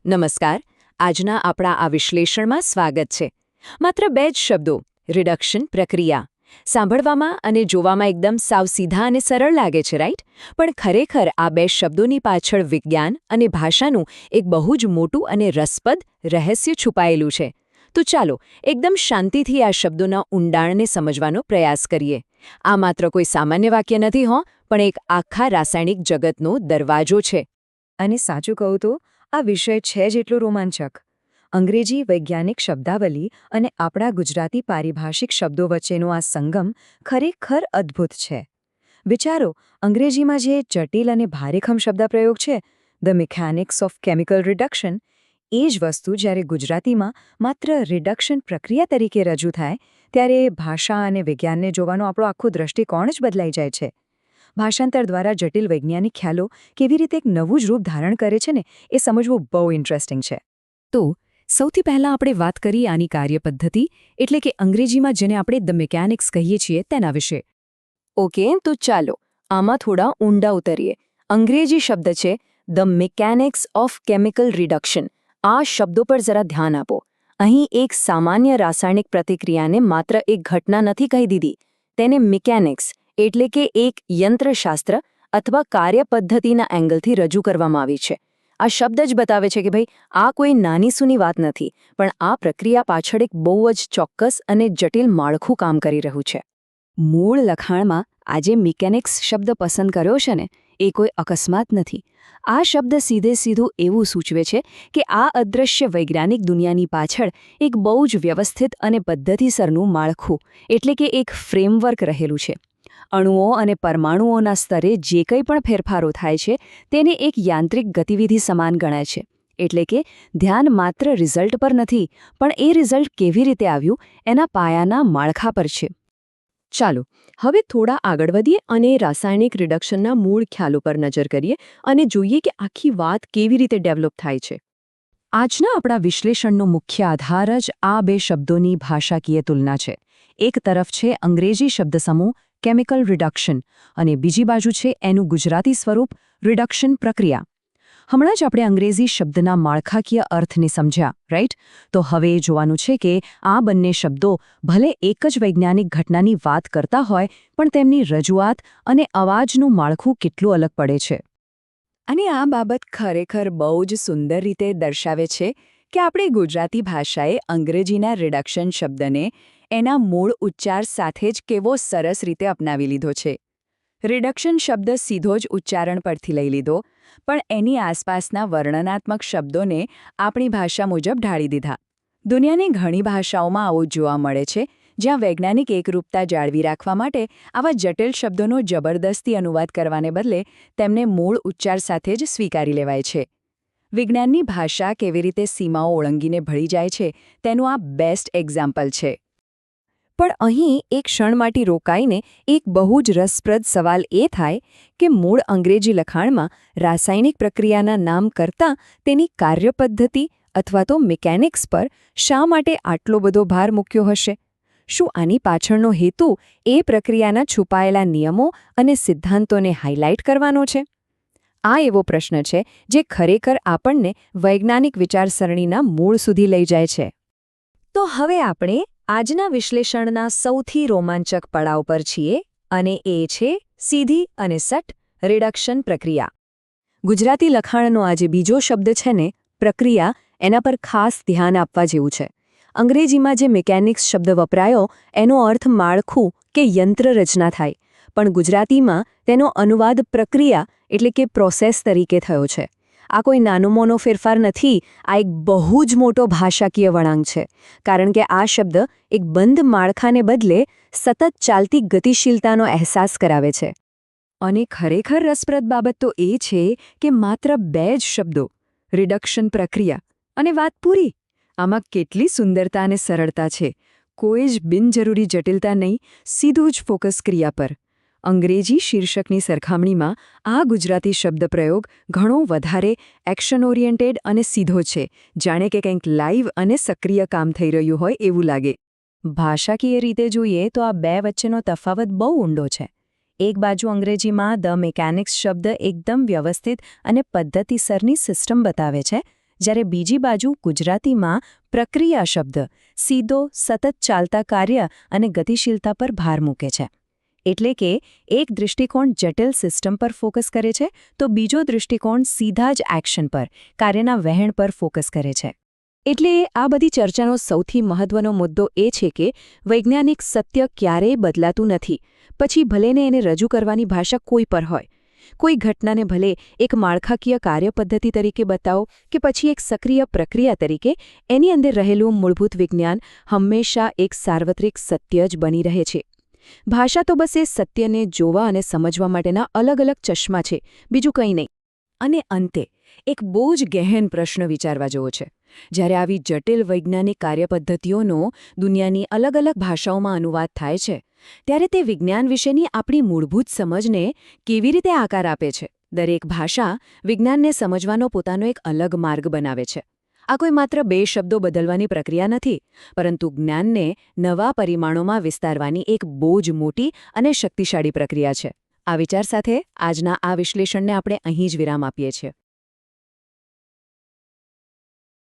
નમસ્કાર. આજના આપણા આ વિશ્લેષણમાં સ્વાગત છે. માત્ર બે જ શબ્દો, રિડક્શન પ્રક્રિયા. સાંભળવામાં અને જોવામાં એકદમ સાવ સીધા અને સરળ લાગે છે, રાઈટ? પણ ખરેખર આ બે શબ્દોની પાછળ વિજ્ઞાન અને ભાષાનું એક બહુ જ મોટું અને રસપ્રદ રહસ્ય છુપાયેલું છે. તો ચાલો એકદમ શાંતિથી આ શબ્દોના ઊંડાણને સમજવાનો પ્રયાસ કરીએ. આ માત્ર કોઈ સામાન્ય વાક્ય નથી પણ એક આખા રાસાયણિક જગતનો દરવાજો છે. અને સાચું કહું તો આ વિષય છે જ એટલો રોમાંચક. અંગ્રેજી વૈજ્ઞાનિક શબ્દાવલી અને આપણા ગુજરાતી પારિભાષિક શબ્દો વચ્ચેનો આ સંગમ ખરેખર અદ્ભુત છે. વિચારો, અંગ્રેજીમાં જે જટિલ અને ભારેખમ શબ્દપ્રયોગ છે, the mechanics of chemical reduction, એ જ વસ્તુ જ્યારે ગુજરાતીમાં માત્ર રિડક્શન પ્રક્રિયા તરીકે રજૂ થાય ત્યારે ભાષા અને વિજ્ઞાનને જોવાનો આપણો આખો દૃષ્ટિકોણ જ બદલાઈ જાય છે. ભાષાંતર દ્વારા જટિલ વૈજ્ઞાનિક ખ્યાલો કેવી રીતે એક નવું જ રૂપ ધારણ કરે છે ને એ સમજવું બહુ ઇન્ટરેસ્ટિંગ છે. તો સૌથી પહેલાં આપણે વાત કરીએ આની કાર્યપદ્ધતિ, એટલે કે અંગ્રેજીમાં જેને આપણે ધ મિકેનિક્સ કહીએ છીએ તેના વિશે. ઓકે, તો ચાલો આમાં થોડા ઊંડા ઉતરીએ. અંગ્રેજી શબ્દ છે the mechanics of chemical reduction. આ શબ્દો પર જરા ધ્યાન આપો. અહીં એક સામાન્ય રાસાયણિક પ્રતિક્રિયાને માત્ર એક ઘટના નથી કહી દીધી, તેને મિકેનિક્સ એટલે કે એક યંત્રશાસ્ત્ર અથવા કાર્યપદ્ધતિના એંગલથી રજૂ કરવામાં આવી છે. આ શબ્દ જ બતાવે છે કે ભાઈ આ કોઈ નાની સૂની વાત નથી, પણ આ પ્રક્રિયા પાછળ એક બહુ જ ચોક્કસ અને જટિલ માળખું કામ કરી રહ્યું છે. મૂળ લખાણમાં આ જે મિકેનિક્સ શબ્દ પસંદ કર્યો છે ને એ કોઈ અકસ્માત નથી. આ શબ્દ સીધું એવું સૂચવે છે કે આ અદૃશ્ય વૈજ્ઞાનિક દુનિયાની પાછળ એક બહુ જ વ્યવસ્થિત અને પદ્ધતિસરનું માળખું એટલે કે એક ફ્રેમવર્ક રહેલું છે. અણુઓ અને પરમાણુઓના સ્તરે જે કંઈ પણ ફેરફારો થાય છે તેને એક યાંત્રિક ગતિવિધિ સમાન ગણાય છે. એટલે કે ધ્યાન માત્ર રિઝલ્ટ પર નથી, પણ એ રિઝલ્ટ કેવી રીતે આવ્યું એના પાયાના માળખા પર છે. ચાલો હવે થોડા આગળ વધીએ અને રાસાયણિક રિડક્શનના મૂળ ખ્યાલો પર નજર કરીએ અને જોઈએ કે આખી વાત કેવી રીતે ડેવલપ થાય છે. આજના આપણા વિશ્લેષણનો મુખ્ય આધાર જ આ બે શબ્દોની ભાષાકીય તુલના છે. એક તરફ છે અંગ્રેજી શબ્દસમૂહ કેમિકલ રિડક્શન અને બીજી બાજુ છે એનું ગુજરાતી સ્વરૂપ રિડક્શન પ્રક્રિયા. હમણાં જ આપણે અંગ્રેજી શબ્દના માળખાકીય અર્થને સમજ્યા, રાઈટ? તો હવે જોવાનું છે કે આ બંને શબ્દો ભલે એક જ વૈજ્ઞાનિક ઘટનાની વાત કરતા હોય પણ તેમની રજૂઆત અને અવાજનું માળખું કેટલું અલગ પડે છે. અને આ બાબત ખરેખર બહુ જ સુંદર રીતે દર્શાવે છે કે આપણે ગુજરાતી ભાષાએ અંગ્રેજીના રિડક્શન શબ્દને એના મૂળ ઉચ્ચાર સાથે જ કેવો સરસ રીતે અપનાવી લીધો છે. રિડક્શન શબ્દ સીધો જ ઉચ્ચારણ પરથી લઈ લીધો, પણ એની આસપાસના વર્ણનાત્મક શબ્દોને આપણી ભાષા મુજબ ઢાળી દીધા. દુનિયાની ઘણી ભાષાઓમાં આવું જોવા મળે છે, જ્યાં વૈજ્ઞાનિક એકરૂપતા જાળવી રાખવા માટે આવા જટિલ શબ્દોનો જબરદસ્તી અનુવાદ કરવાને બદલે તેમને મૂળ ઉચ્ચાર સાથે જ સ્વીકારી લેવાય છે. વિજ્ઞાનની ભાષા કેવી રીતે સીમાઓ ઓળંગીને ભળી જાય છે તેનું આ બેસ્ટ એક્ઝામ્પલ છે. પણ અહીં એક ક્ષણ માટે રોકાઈને એક બહુ જ રસપ્રદ સવાલ એ થાય કે મૂળ અંગ્રેજી લખાણમાં રાસાયણિક પ્રક્રિયાના નામ કરતાં તેની કાર્યપદ્ધતિ અથવા તો મિકેનિક્સ પર શા માટે આટલો બધો ભાર મૂક્યો હશે? શું આની પાછળનો હેતુ એ પ્રક્રિયાના છુપાયેલા નિયમો અને સિદ્ધાંતોને હાઇલાઇટ કરવાનો છે? આ એવો પ્રશ્ન છે જે ખરેખર આપણને વૈજ્ઞાનિક વિચારસરણીના મૂળ સુધી લઈ જાય છે. તો હવે આપણે આજના વિશ્લેષણના સૌથી રોમાંચક પડાવ પર છીએ અને એ છે સીધી અને સટ રિડક્શન પ્રક્રિયા. ગુજરાતી લખાણનો આ જે બીજો શબ્દ છે ને, પ્રક્રિયા, એના પર ખાસ ધ્યાન આપવા જેવું છે. અંગ્રેજીમાં જે મિકેનિક્સ શબ્દ વપરાયો એનો અર્થ માળખું કે યંત્ર રચના થાય, પણ ગુજરાતીમાં તેનો અનુવાદ પ્રક્રિયા એટલે કે પ્રોસેસ તરીકે થયો છે. આ કોઈ નાનો મોનો ફેરફાર નથી, આ એક બહુ જ મોટો ભાષાકીય વળાંક છે, કારણ કે આ શબ્દ એક બંધ માળખાને બદલે સતત ચાલતી ગતિશીલતાનો અહેસાસ કરાવે છે. અને ખરેખર રસપ્રદ બાબત તો એ છે કે માત્ર બે જ શબ્દો, રિડક્શન પ્રક્રિયા અને વાત પૂરી. આમાં કેટલી સુંદરતા અને સરળતા છે. કોઈ જ બિનજરૂરી જટિલતા નહીં, સીધું જ ફોકસ ક્રિયા પર. અંગ્રેજી શીર્ષકની સરખામણીમાં આ ગુજરાતી શબ્દપ્રયોગ ઘણો વધારે એક્શન ઓરિએન્ટેડ અને સીધો છે, જાણે કે કંઈક લાઇવ અને સક્રિય કામ થઈ રહ્યું હોય એવું લાગે. ભાષાકીય રીતે જોઈએ તો આ બે વચ્ચેનો તફાવત બહુ ઊંડો છે. એક બાજુ અંગ્રેજીમાં ધ મિકેનિક્સ શબ્દ એકદમ વ્યવસ્થિત અને પદ્ધતિસરની સિસ્ટમ બતાવે છે, જ્યારે બીજી બાજુ ગુજરાતીમાં પ્રક્રિયા શબ્દ સીધો સતત ચાલતા કાર્ય અને ગતિશીલતા પર ભાર મૂકે છે. એટલે કે એક દૃષ્ટિકોણ જટિલ સિસ્ટમ પર ફોકસ કરે છે તો બીજો દૃષ્ટિકોણ સીધા જ એક્શન પર, કાર્યના વહેણ પર ફોકસ કરે છે. એટલે આ બધી ચર્ચાનો સૌથી મહત્વનો મુદ્દો એ છે કે વૈજ્ઞાનિક સત્ય ક્યારેય બદલાતું નથી, પછી ભલેને એને રજૂ કરવાની ભાષા કોઈ પર હોય. કોઈ ઘટનાને ભલે એક માળખાકીય કાર્યપદ્ધતિ તરીકે બતાવો કે પછી એક સક્રિય પ્રક્રિયા તરીકે, એની અંદર રહેલું મૂળભૂત વિજ્ઞાન હંમેશા એક સાર્વત્રિક સત્ય જ બની રહે છે. ભાષા તો બસ એ સત્યને જોવા અને સમજવા માટેના અલગ અલગ ચશ્મા છે, બીજું કંઈ નહીં. અને અંતે એક બહુ જ ગહેન પ્રશ્ન વિચારવા જેવો છે. જ્યારે આવી જટિલ વૈજ્ઞાનિક કાર્યપદ્ધતિઓનો દુનિયાની અલગ અલગ ભાષાઓમાં અનુવાદ થાય છે, ત્યારે તે વિજ્ઞાન વિશેની આપણી મૂળભૂત સમજને કેવી રીતે આકાર આપે છે? દરેક ભાષા વિજ્ઞાનને સમજવાનો પોતાનો એક અલગ માર્ગ બનાવે છે. આ કોઈ માત્ર બે શબ્દો બદલવાની પ્રક્રિયા નથી, પરંતુ જ્ઞાનને નવા પરિમાણોમાં વિસ્તારવાની એક બહુ જ મોટી અને શક્તિશાળી પ્રક્રિયા છે. આ વિચાર સાથે આજના આ વિશ્લેષણને આપણે અહીં જ વિરામ આપીએ છીએ.